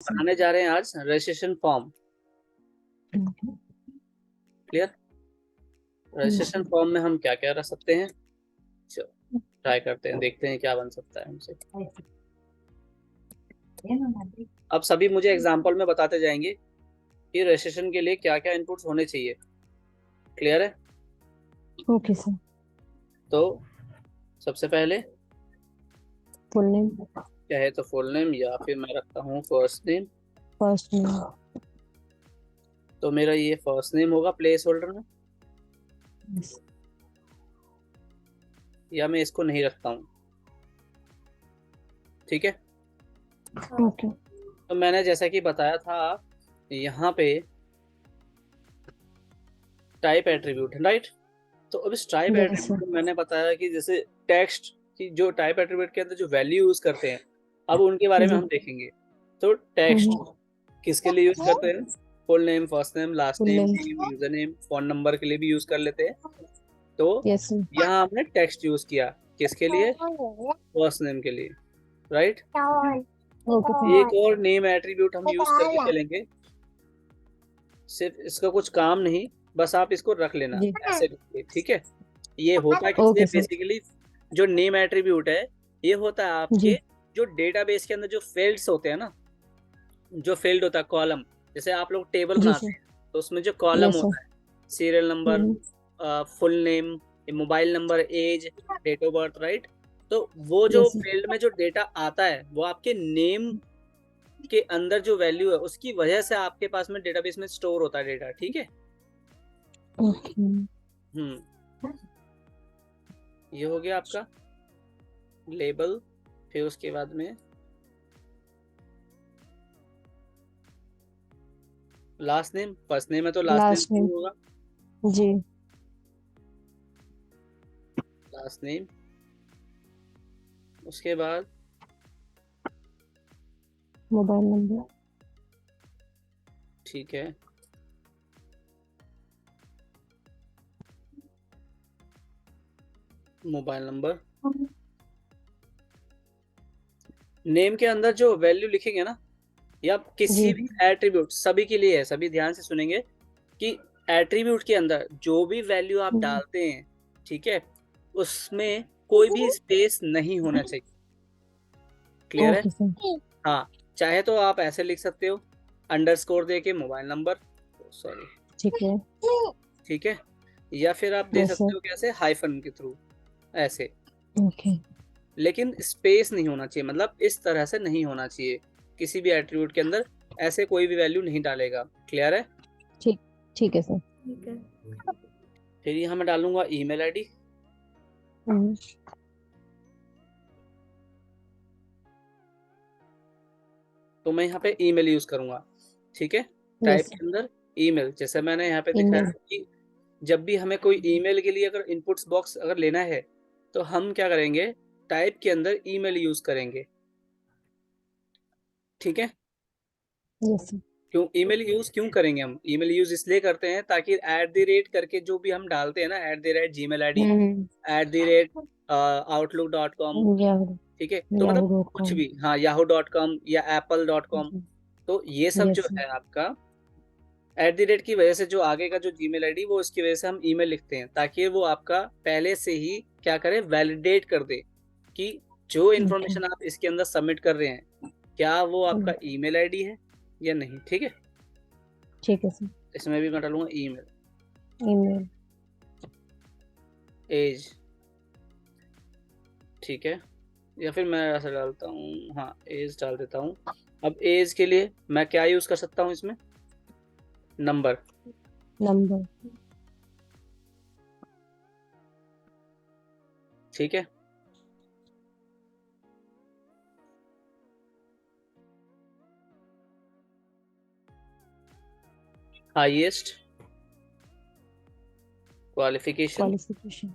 बनाने जा रहे हैं आज registration form. Clear? Registration form में हम क्या क्या रख सकते हैं, चलो ट्राई करते हैं, देखते हैं क्या बन सकता है हमसे। अब सभी मुझे एग्जांपल में बताते जाएंगे कि रजिस्ट्रेशन के लिए क्या क्या इनपुट्स होने चाहिए। क्लियर है? Okay sir. तो सबसे पहले फुल नेम, क्या है, तो फुल नेम या फिर मैं रखता हूँ फर्स्ट नेम। फर्स्ट नेम, तो मेरा ये फर्स्ट नेम होगा प्लेस होल्डर में, या मैं इसको नहीं रखता हूँ। ठीक है? ओके, तो मैंने जैसा कि बताया था यहाँ पे टाइप एट्रीब्यूट है, राइट? तो अब इस टाइप यस सर, एट्रीब्यूट में मैंने बताया कि जैसे टेक्स्ट की जो टाइप एट्रीब्यूट के अंदर जो वैल्यू यूज करते हैं, अब उनके बारे में जी, हम देखेंगे। तो टेक्स्ट किसके लिए यूज करते हैं? Full name, first name, last full name, name, user name, phone number के लिए भी यूज कर लेते हैं। तो यस सर, यहाँ हमने टेक्स्ट यूज किया किसके लिए? फर्स्ट नेम के लिए, राइट? ओके एक सर, और नेम एट्रीब्यूट हम यूज करके चलेंगे, सिर्फ इसका कुछ काम नहीं, बस आप इसको रख लेना जी, ऐसे करके, ठीक है? ये होता किस लिए ओके सर, बेसिकली, जो नेम एट्रीब्यूट है ये होता है आपके जी, जो डेटाबेस के अंदर जो फील्ड्स होते हैं ना, जो फील्ड होता है कॉलम, जैसे आप लोग टेबल जी बनाते सर, हैं तो उसमें जो कॉलम यस सर, होता है, serial number, full name, mobile number, age, date of birth, right? तो वो जो यस सर, फील्ड में जो डेटा आता है वो आपके नेम के अंदर जो वैल्यू है उसकी वजह से आपके पास में डेटाबेस में स्टोर होता है डेटा, ठीक है? ओके, हम्म, ये हो गया आपका लेबल। फिर उसके बाद में लास्ट नेम, फर्स्ट नेम है तो लास्ट नेम लास्ट नेम, होगा, जी, लास्ट नेम। उसके बाद मोबाइल नंबर, ठीक है, मोबाइल नंबर। नेम के अंदर जो वैल्यू लिखेंगे ना, या किसी जी, भी एट्रीब्यूट, सभी के लिए है, सभी ध्यान से सुनेंगे कि एट्रीब्यूट के अंदर जो भी वैल्यू आप डालते हैं, ठीक है, उसमें कोई भी स्पेस नहीं होना चाहिए। क्लियर है? ओके सर, हाँ, चाहे तो आप ऐसे लिख सकते हो अंडरस्कोर दे के मोबाइल नंबर, सॉरी, ठीक है, ठीक है, या फिर आप दे यस सकते सर, हो कैसे, हाइफन के थ्रू, ऐसे। ओके, लेकिन स्पेस नहीं होना चाहिए, मतलब इस तरह से नहीं होना चाहिए, किसी भी एट्रीब्यूट के अंदर ऐसे कोई भी वैल्यू नहीं डालेगा। क्लियर है? ठीक, ठीक है सर, फिर यहाँ मैं डालूंगा ईमेल आईडी। हम्म, तो मैं यहाँ पे ईमेल यूज करूंगा, ठीक है? टाइप यस सर, के अंदर ईमेल, जैसे मैंने यहाँ पे दिखाया ईमेल, कि जब भी हमें कोई ईमेल के लिए अगर इनपुट्स बॉक्स अगर लेना है तो हम क्या करेंगे, टाइप के अंदर ईमेल यूज करेंगे, ठीक है? यस सर, क्यों ईमेल यूज क्यों करेंगे? हम ईमेल यूज इसलिए करते हैं ताकि @, करके जो भी हम डालते हैं ना, @gmail ID, @outlook.com, ठीक है, तो मतलब कुछ yahoo.com, भी, हाँ, yahoo.com या apple.com, तो ये सब जो यस सर, है आपका @ की वजह से जो आगे का जो जीमेल आईडी, वो इसकी वजह से हम ईमेल लिखते हैं ताकि वो आपका पहले से ही क्या करे, वैलिडेट कर दे कि जो ओके, इन्फॉर्मेशन आप इसके अंदर सबमिट कर रहे हैं क्या वो आपका ईमेल आईडी है या नहीं, ठीक है? ठीक है सर, इसमें भी मैं डालूंगा ईमेल, ईमेल, एज, ठीक है, या फिर मैं ऐसा डालता हूँ, हाँ, एज डाल देता हूँ। अब एज के लिए मैं क्या यूज कर सकता हूँ इसमें? नंबर, नंबर, ठीक है। हाईएस्ट क्वालिफिकेशन, क्वालिफिकेशन,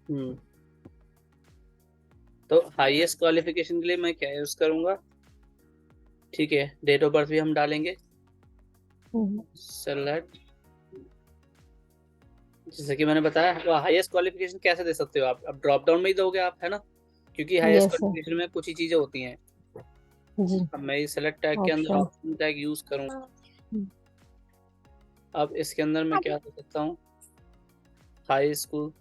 हम्म, तो हाईएस्ट क्वालिफिकेशन के लिए मैं क्या यूज करूंगा, ठीक है, डेट ऑफ बर्थ भी हम डालेंगे, सेलेक्ट, जैसे कि मैंने बताया, तो हाईएस्ट क्वालिफिकेशन कैसे दे सकते हो आप? अब ड्रॉप डाउन में ही दोगे आप, है ना? क्योंकि हाईएस्ट Yes, sir. कंट्रीब्यूशन में कुछ ही चीजें होती हैं। जी. अब मैं इस सेलेक्ट टैग के अंदर Option. ऑप्शन टैग यूज करूँ। हम्म. अब इसके अंदर मैं क्या कर सकता हूँ, हाई स्कूल,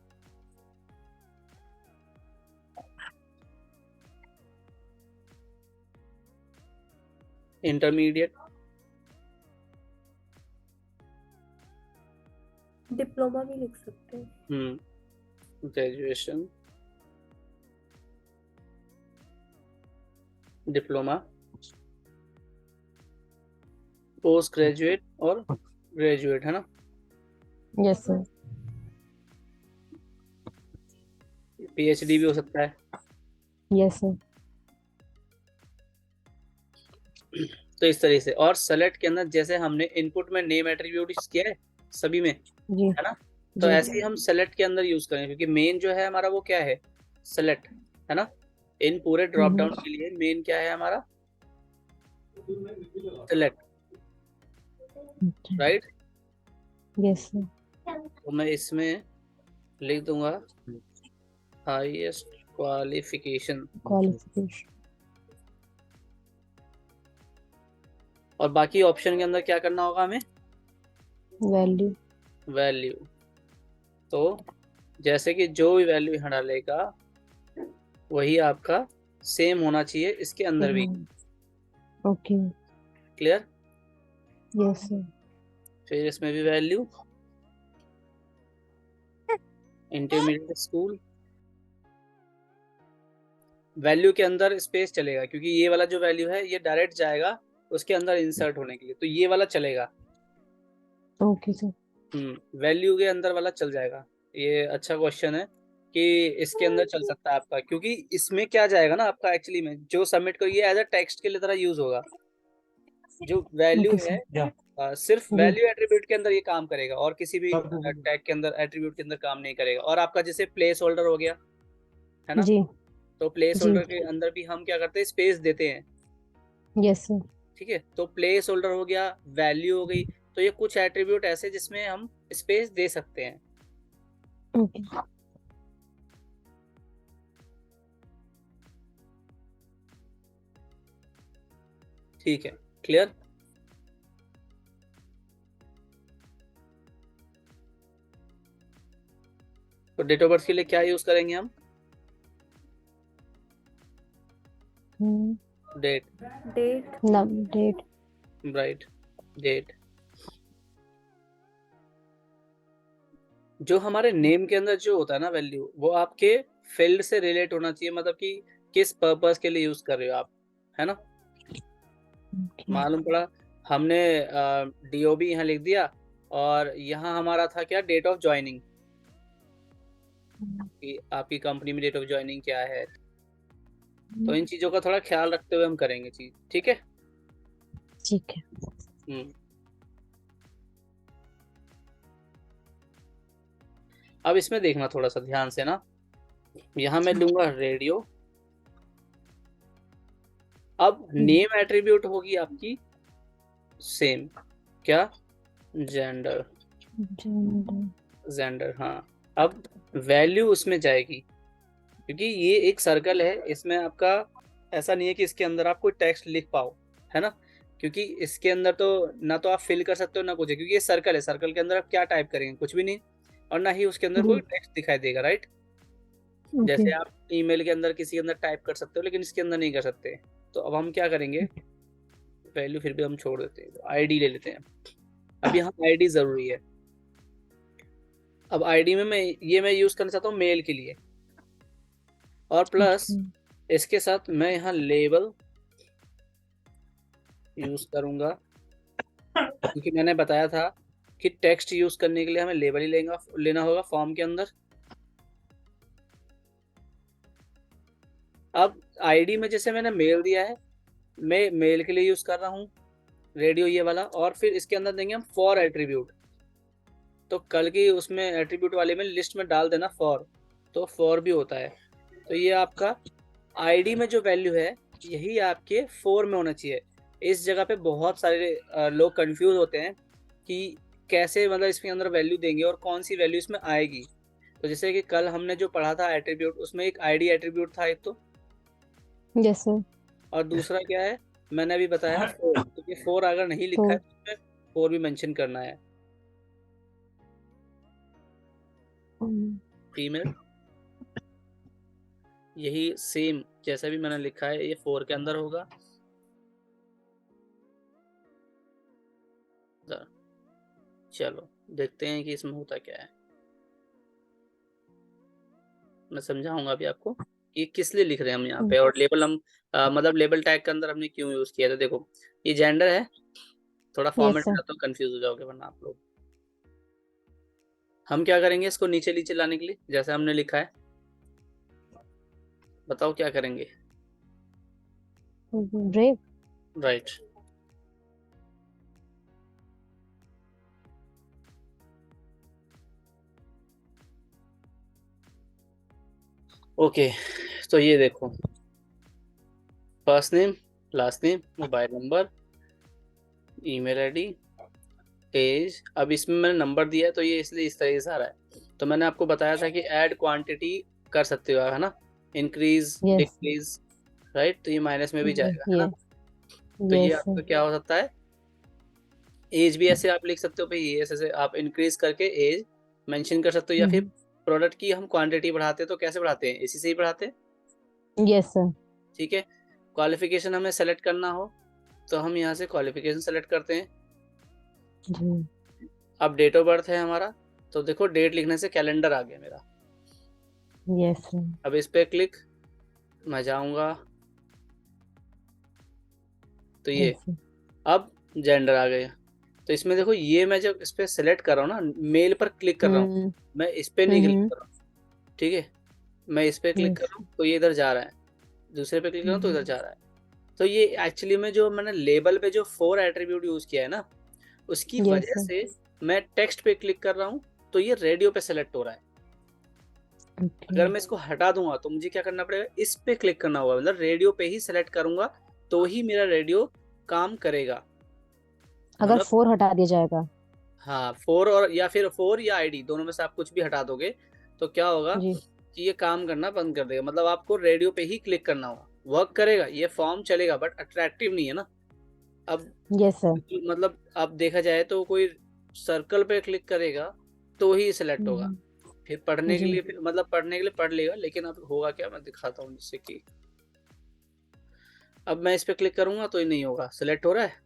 इंटरमीडिएट, डिप्लोमा भी लिख सकते हैं। ग्रेजुएशन, डिप्लोमा, पोस्ट ग्रेजुएट और ग्रेजुएट, है ना। Yes, sir. पीएचडी भी हो सकता है। Yes, sir. तो इस तरीके से। और सेलेक्ट के अंदर जैसे हमने इनपुट में नेम एट्रीब्यूट किया है सभी में, जी. है ना, तो जी. ऐसे ही हम सेलेक्ट के अंदर यूज करें, क्योंकि मेन जो है हमारा वो क्या है, सेलेक्ट, है ना। इन पूरे ड्रॉप डाउन के लिए मेन क्या है हमारा, select, Okay. Right. Yes, sir. तो मैं इसमें लिख दूंगा हाईएस्ट क्वालिफिकेशन, Qualification. और बाकी ऑप्शन के अंदर क्या करना होगा हमें, Value. वैल्यू। तो जैसे कि जो भी वैल्यू यहाँ डालेगा वही आपका सेम होना चाहिए इसके अंदर भी। Okay. क्लियर। Yes, sir. फिर इसमें भी वैल्यू, इंटरमीडिएट स्कूल, वैल्यू के अंदर स्पेस चलेगा, क्योंकि ये वाला जो वैल्यू है ये डायरेक्ट जाएगा उसके अंदर इंसर्ट होने के लिए, तो ये वाला चलेगा। Okay, sir. वैल्यू के अंदर वाला चल जाएगा। ये अच्छा क्वेश्चन है कि इसके अंदर चल सकता है आपका, क्योंकि इसमें क्या जाएगा ना आपका, एक्चुअली में जो सबमिट करिए एज अ टेक्स्ट के लिए तरह यूज होगा। जो वैल्यू Okay, है sir. सिर्फ जी. वैल्यू एट्रीब्यूट के अंदर ये काम करेगा, और किसी भी टैग के अंदर, एट्रीब्यूट के अंदर काम नहीं करेगा। और आपका जैसे प्लेस होल्डर हो गया, है ना, जी. तो प्लेस जी. होल्डर के अंदर भी हम क्या करते हैं, स्पेस देते हैं। Yes, sir. ठीक है, तो प्लेस होल्डर हो गया, वैल्यू हो गई, तो ये कुछ एट्रीब्यूट ऐसे जिसमें हम स्पेस दे सकते हैं। Okay. ठीक है, क्लियर। तो डेट ऑफ बर्थ के लिए क्या यूज करेंगे हम, डेट, Date. Right, date. जो हमारे नेम के अंदर जो होता है ना वैल्यू, वो आपके फील्ड से रिलेट होना चाहिए, मतलब कि किस पर्पस के लिए यूज कर रहे हो आप, है ना। Okay. मालूम पड़ा हमने डीओबी यहाँ लिख दिया, और यहाँ हमारा था क्या, डेट ऑफ ज्वाइनिंग, कि आपकी कंपनी में डेट ऑफ ज्वाइनिंग क्या है। तो इन चीजों का थोड़ा ख्याल रखते हुए हम करेंगे चीज, ठीक है। ठीक है. अब इसमें देखना थोड़ा सा ध्यान से ना, यहाँ मैं लूंगा रेडियो। अब नेम एट्रीब्यूट होगी आपकी सेम, क्या, जेंडर, जेंडर, हाँ। अब वैल्यू उसमें जाएगी, क्योंकि ये एक सर्कल है, इसमें आपका ऐसा नहीं है कि इसके अंदर आप कोई टेक्स्ट लिख पाओ, है ना, क्योंकि इसके अंदर तो ना तो आप फिल कर सकते हो ना कुछ है, क्योंकि ये सर्कल है, सर्कल के अंदर आप क्या टाइप करेंगे, कुछ भी नहीं, और ना ही उसके अंदर कोई टेक्स्ट दिखाई देगा, राइट। जैसे आप ईमेल के अंदर किसी के अंदर टाइप कर सकते हो, लेकिन इसके अंदर नहीं कर सकते। तो अब हम क्या करेंगे, वैल्यू फिर भी हम छोड़ देते हैं, आईडी ले लेते हैं। अब यहाँ आईडी जरूरी है। अब आईडी में मैं यूज करना चाहता हूँ मेल के लिए, और प्लस इसके साथ मैं यहाँ लेबल यूज करूंगा, क्योंकि मैंने बताया था कि टेक्स्ट यूज करने के लिए हमें लेबल ही लेना होगा फॉर्म के अंदर। अब आईडी में जैसे मैंने मेल दिया है, मैं मेल के लिए यूज कर रहा हूँ रेडियो ये वाला, और फिर इसके अंदर देंगे हम फॉर एट्रीब्यूट। तो कल की उसमें एट्रीब्यूट वाले में लिस्ट में डाल देना फॉर, तो फॉर भी होता है। तो ये आपका आईडी में जो वैल्यू है यही आपके फॉर में होना चाहिए। इस जगह पे बहुत सारे लोग कंफ्यूज होते हैं कि कैसे मतलब इसके अंदर वैल्यू देंगे और कौन सी वैल्यू इसमें आएगी। तो जैसे कि कल हमने जो पढ़ा था एट्रीब्यूट, उसमें एक आईडी एट्रीब्यूट था एक, तो यस सर। और दूसरा क्या है, मैंने अभी बताया 4, तो ये 4 अगर नहीं लिखा है तो 4 भी मेंशन करना है। फीमेल, यही सेम जैसा भी मैंने लिखा है ये 4 के अंदर होगा। चलो देखते हैं कि इसमें होता क्या है। मैं समझाऊंगा अभी आपको कि किस लिए लिख रहे हैं हम यहाँ पे, और लेबल हम मतलब लेबल टैग के अंदर हमने क्यों यूज किया। तो देखो ये जेंडर है, थोड़ा यस फॉर्मेट सर। करता हूँ, कंफ्यूज हो जाओगे वरना आप लोग। हम क्या करेंगे इसको नीचे नीचे लाने के लिए, जैसे हमने लिखा है, बताओ क्या करेंगे। ब्रेव। राइट। ओके, तो ये देखो, first name, last name, mobile number, email ID, age. अब इसमें मैंने नंबर दिया है तो ये इसलिए इस तरीके से आ रहा है। तो मैंने आपको बताया था कि ऐड क्वांटिटी कर सकते हो आप, है ना, इंक्रीज यस। Decrease, right. तो ये माइनस में भी जाएगा, है ना। ये तो ये यस आपका सर। क्या हो सकता है, एज भी ऐसे आप लिख सकते हो भाई, ये ऐसे आप इंक्रीज करके एज मेंशन कर सकते हो, या फिर प्रोडक्ट की हम क्वांटिटी बढ़ाते हैं तो कैसे बढ़ाते हैं, इसी से ही बढ़ाते हैं। Yes sir. ठीक है, क्वालिफिकेशन हमें सेलेक्ट करना हो तो हम यहाँ से क्वालिफिकेशन सेलेक्ट करते हैं। जी। अब डेट ऑफ बर्थ है हमारा, तो देखो डेट लिखने से कैलेंडर आ गया मेरा। Yes sir. अब इस पे क्लिक, मैं जाऊंगा तो ये यस सर। अब जेंडर आ गया। तो इसमें देखो ये मैं जब इस पे सेलेक्ट कर रहा हूँ ना, मेल पर क्लिक कर रहा हूँ, मैं इस पे नहीं क्लिक कर रहा हूँ। ठीक है, मैं इस पे क्लिक कर यस। रहा हूँ तो ये इधर जा रहा है, दूसरे पे क्लिक कर रहा हूँ तो इधर जा रहा है। तो ये एक्चुअली में जो मैंने लेबल पे जो 4 एट्रीब्यूट यूज किया है ना, उसकी यस वजह सर। से मैं टेक्स्ट पे क्लिक कर रहा हूँ तो ये रेडियो पे सेलेक्ट हो रहा है। अगर मैं इसको हटा दूंगा तो मुझे क्या करना पड़ेगा, इस पे क्लिक करना होगा, मतलब रेडियो पे ही सेलेक्ट करूंगा तो ही मेरा रेडियो काम करेगा। अगर मतलब 4 हटा दिया जाएगा। हाँ 4, और या फिर 4 या आईडी दोनों में से आप कुछ भी हटा दोगे तो क्या होगा जी। कि ये काम करना बंद कर देगा। मतलब आपको रेडियो पे ही क्लिक करना होगा, वर्क करेगा, ये फॉर्म चलेगा बट अट्रैक्टिव नहीं है ना। अब यस सर। मतलब अब देखा जाए तो कोई सर्कल पे क्लिक करेगा तो ही सिलेक्ट होगा, फिर पढ़ने के जी। लिए मतलब पढ़ने के लिए पढ़ लेगा, लेकिन अब होगा क्या, मैं दिखाता हूँ जिससे कि अब मैं इस पे क्लिक करूंगा तो ये नहीं होगा, सिलेक्ट हो रहा है,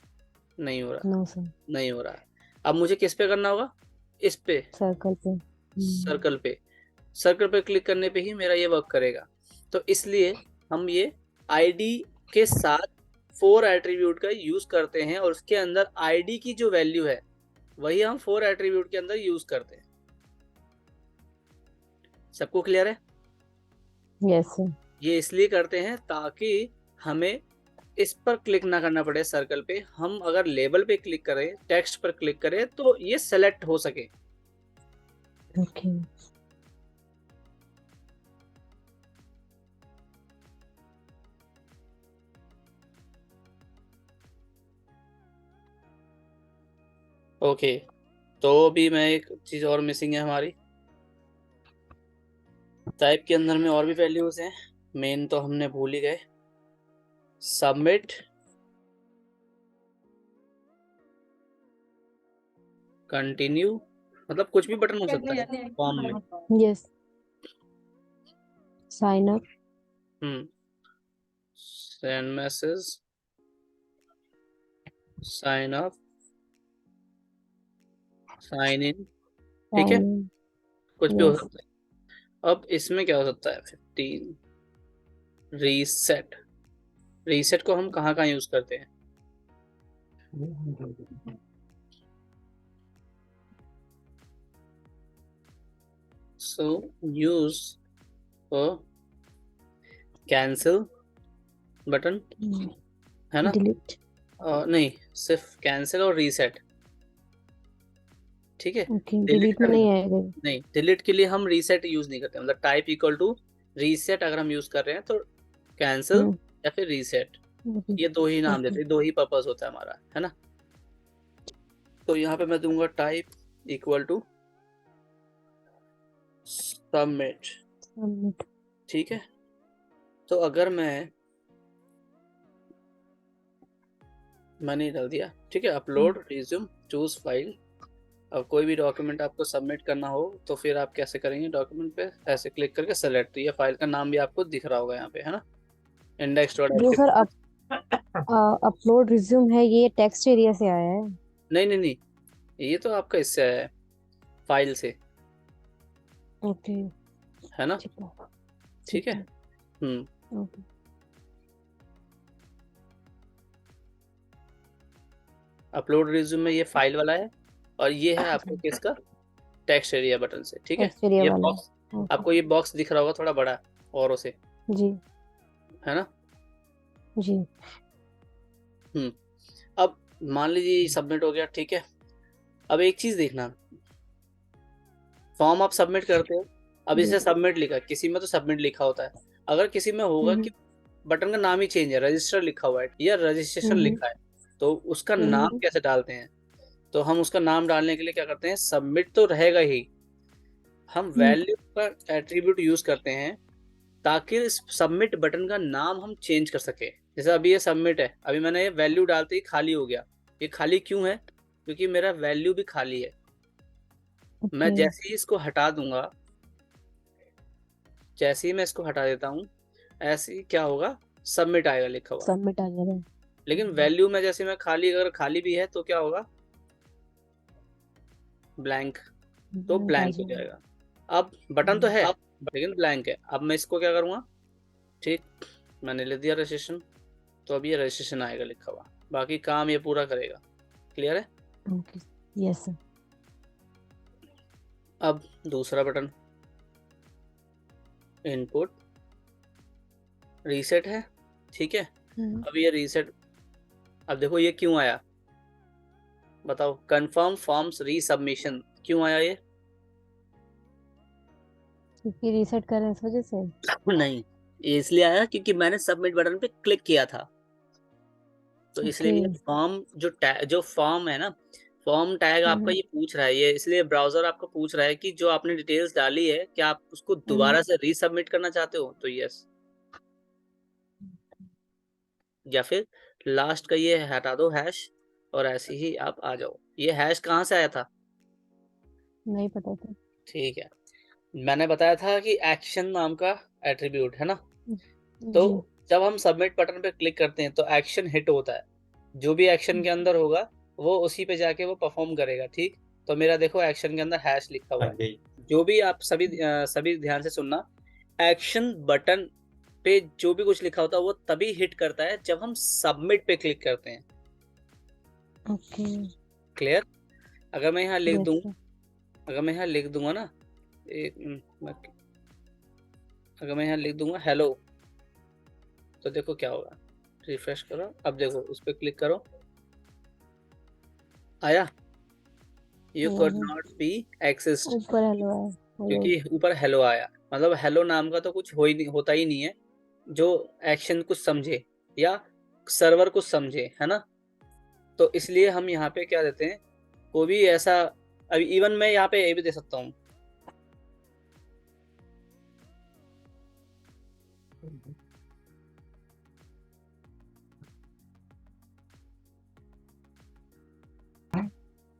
नहीं हो रहा, नो सर। नहीं हो रहा है। अब मुझे किस पे करना होगा, इस पे, सर्कल पे। सर्कल पे, सर्कल पे क्लिक करने पे ही मेरा ये वर्क करेगा। तो इसलिए हम ये आईडी के साथ 4 एट्रीब्यूट का यूज करते हैं, और उसके अंदर आईडी की जो वैल्यू है वही हम 4 एट्रीब्यूट के अंदर यूज करते हैं। सबको क्लियर है। Yes sir. ये इसलिए करते हैं ताकि हमें इस पर क्लिक ना करना पड़े सर्कल पे, हम अगर लेबल पे क्लिक करें, टेक्स्ट पर क्लिक करें तो ये सेलेक्ट हो सके। ओके। ओके, तो भी मैं एक चीज और मिसिंग है हमारी, टाइप के अंदर में और भी वैल्यूज हैं, मेन तो हमने भूल ही गए। सबमिट, कंटिन्यू, मतलब कुछ भी बटन हो सकता है फॉर्म में। Yes. Sign up. Send message, sign up, sign in, ठीक है, साइन। कुछ भी हो यस। सकता है। अब इसमें क्या हो सकता है, 15 रीसेट। रीसेट को हम कहाँ कहाँ यूज करते हैं, सो यूज कैंसिल बटन, है ना, डिलीट। नहीं सिर्फ कैंसिल और रीसेट। ठीक है, ओके, डिलीट डिलीट में करने, नहीं आएगा। नहीं डिलीट के लिए हम रीसेट यूज नहीं करते, मतलब टाइप इक्वल टू रीसेट अगर हम यूज कर रहे हैं तो कैंसिल या फिर रीसेट, ये दो ही नाम देते हैं, दो ही पर्पस होता है हमारा, है ना। तो यहाँ पे मैं दूंगा type equal to submit. Submit. ठीक है, तो अगर मैं मैंने डाल दिया, ठीक है। Upload resume, choose file. अब कोई भी डॉक्यूमेंट आपको सबमिट करना हो तो फिर आप कैसे करेंगे, डॉक्यूमेंट पे ऐसे क्लिक करके सेलेक्ट, तो ये फाइल का नाम भी आपको दिख रहा होगा यहाँ पे, है ना, इंडेक्स डॉट जो सर एचटीएमएल। अपलोड रिज्यूम है, ये टेक्स्ट एरिया से आया है। नहीं नहीं नहीं, ये तो आपका इससे आया है, फाइल से, ओके, है ना, ठीक है, ठीक है। ओके। अपलोड रिज्यूम में ये फाइल वाला है, और ये है आपको किसका, टेक्स्ट एरिया बटन से, ठीक है। टेक्स्ट एरिया ये वाला है। बॉक्स, ओके, आपको ये बॉक्स दिख रहा होगा थोड़ा बड़ा औरों से, जी है ना। जी। अब मान लीजिए सबमिट हो गया, ठीक है। अब एक चीज देखना, फॉर्म आप सबमिट करते हो, अब इसे सबमिट लिखा है, किसी में तो सबमिट लिखा होता है, अगर किसी में होगा कि बटन का नाम ही चेंज है, रजिस्टर लिखा हुआ है या रजिस्ट्रेशन लिखा है, तो उसका नाम कैसे डालते हैं। तो हम उसका नाम डालने के लिए क्या करते हैं, सबमिट तो रहेगा ही, हम वैल्यू का एट्रीब्यूट यूज करते हैं ताकि इस सबमिट बटन का नाम हम चेंज कर सके। जैसे अभी ये सबमिट है, अभी मैंने ये वैल्यू डालते ही खाली हो गया, ये खाली क्यों है, क्योंकि मेरा वैल्यू भी खाली है। मैं जैसे ही इसको हटा दूंगा, जैसे ही मैं इसको हटा देता हूँ, ऐसे ही क्या होगा, सबमिट आएगा लिखा हुआ, सबमिट आ जाएगा। लेकिन वैल्यू में जैसे मैं खाली, अगर खाली भी है तो क्या होगा, ब्लैंक, तो ब्लैंक हो जाएगा। अब बटन तो है लेकिन ब्लैंक है। अब मैं इसको क्या करूँगा, ठीक, मैंने ले दिया रजिस्ट्रेशन, तो अब ये रजिस्ट्रेशन आएगा लिखा हुआ, बाकी काम ये पूरा करेगा। क्लियर है। Okay, yes sir. अब दूसरा बटन, इनपुट रीसेट है, ठीक है। अब ये रीसेट, अब देखो ये क्यों आया, बताओ, कंफर्म फॉर्म्स रीसबमिशन क्यों आया ये। क्योंकि रीसेट कर रहे हैं इस वजह से। नहीं, ये इसलिए आया क्योंकि मैंने सबमिट बटन पे क्लिक किया था, तो इसलिए ये फॉर्म जो फॉर्म है ना, फॉर्म टैग आपका ये पूछ रहा है, ये इसलिए ब्राउजर आपको पूछ रहा है कि जो आपने डिटेल्स डाली है क्या आप उसको दोबारा से रीसबमिट करना चाहते हो, तो यस, या फिर लास्ट का ये हटा दो हैश, और ऐसे ही आप आ जाओ। ये हैश कहाँ से आया था, नहीं पता था। ठीक है, मैंने बताया था कि एक्शन नाम का एट्रीब्यूट है ना, तो जब हम सबमिट बटन पे क्लिक करते हैं तो एक्शन हिट होता है, जो भी एक्शन के अंदर होगा वो उसी पे जाके वो परफॉर्म करेगा, ठीक। तो मेरा देखो एक्शन के अंदर हैश लिखा हुआ है, जो भी आप सभी ध्यान से सुनना, एक्शन बटन पे जो भी कुछ लिखा होता है वो तभी हिट करता है जब हम सबमिट पे क्लिक करते हैं। Okay, clear. अगर मैं यहाँ लिख दूं, अगर मैं यहाँ लिख दूंगा ना, अगर मैं यहाँ लिख दूंगा हेलो, तो देखो क्या होगा, रिफ्रेश करो, अब देखो उस पर क्लिक करो, आया, you could not be accessed, ऊपर हेलो आया, क्योंकि ऊपर हेलो आया, मतलब हेलो नाम का तो कुछ होता ही नहीं है जो एक्शन कुछ समझे या सर्वर कुछ समझे, है ना। तो इसलिए हम यहाँ पे क्या देते हैं, कोई भी ऐसा, अभी इवन मैं यहाँ पे ये भी दे सकता हूँ,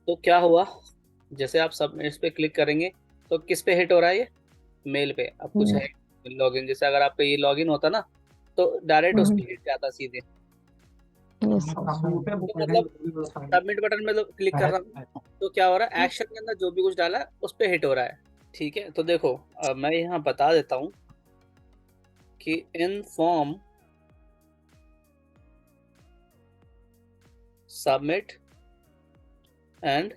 तो क्या हुआ, जैसे आप सब इस पे क्लिक करेंगे तो किस पे हिट हो रहा है, ये मेल पे। अब कुछ है लॉगिन, जैसे अगर आपका ये लॉगिन होता ना तो डायरेक्ट उस पे हिट जाता सीधे, तो मतलब सबमिट बटन में तो क्लिक कर रहा हूँ तो क्या हो रहा है, एक्शन के अंदर जो भी कुछ डाला है उस पे हिट हो रहा है, ठीक है। तो देखो अब मैं यहाँ बता देता हूँ कि in form submit and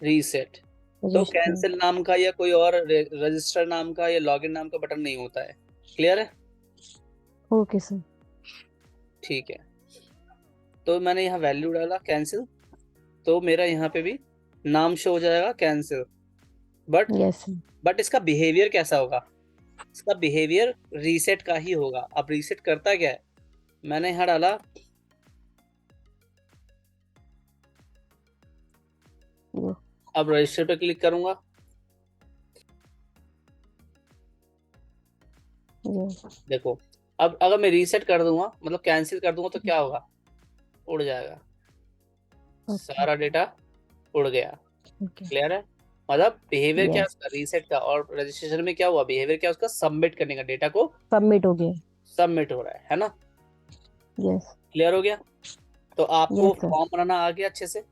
reset, तो कैंसिल नाम का या कोई और रजिस्टर नाम का या लॉगिन नाम का बटन नहीं होता है। क्लियर है। ओके सर, ठीक है, तो मैंने यहाँ वैल्यू डाला कैंसिल, तो मेरा यहाँ पे भी नाम शो हो जाएगा कैंसिल, बट इसका बिहेवियर कैसा होगा, इसका बिहेवियर रीसेट का ही होगा। अब रीसेट करता क्या है, मैंने यहाँ डाला अब रजिस्टर पे क्लिक करूंगा, देखो अब अगर मैं रीसेट कर दूंगा, मतलब कैंसिल कर दूंगा, तो क्या होगा, उड़ जाएगा, ओके सारा डेटा उड़ गया। ओके क्लियर है? मतलब बिहेवियर क्या है यस उसका, रीसेट का, और रजिस्ट्रेशन में क्या हुआ, बिहेवियर क्या है उसका, सबमिट करने का, डेटा को सबमिट हो गया सबमिट हो रहा है ना? यस क्लियर हो गया? तो आपको यस सर फॉर्म बनाना आ गया अच्छे से?